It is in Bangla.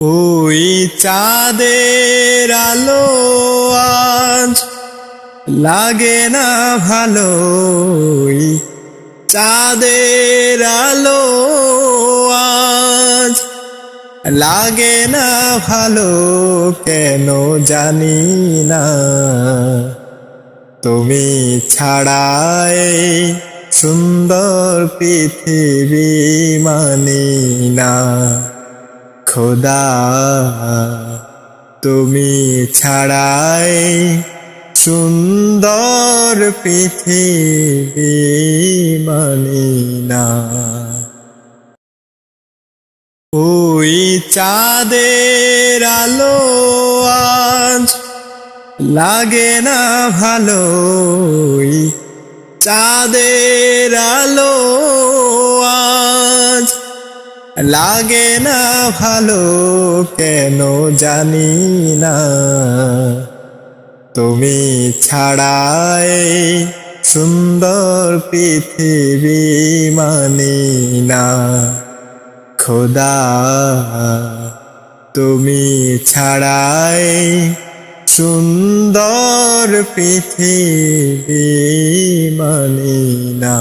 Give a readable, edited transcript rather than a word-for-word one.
ওই চাঁদের আলো আজ লাগে না ভালো, ওই চাঁদের আলো আজ লাগে না ভালো, কেন জানি না। তুমি ছাড়াই সুন্দর পৃথিবী মানি না খোদা, তুমি ছাড়াই সুন্দর পৃথিবী মানি না। ওই চাঁদের আলো আজ লাগে না ভালো, ওই চাঁদের আলো আজ লাগে না ভালো, কেন জানি না। তুমি ছাড়াই সুন্দর পৃথিবী মানি না খোদা, তুমি ছাড়াই সুন্দর পৃথিবী মানি না।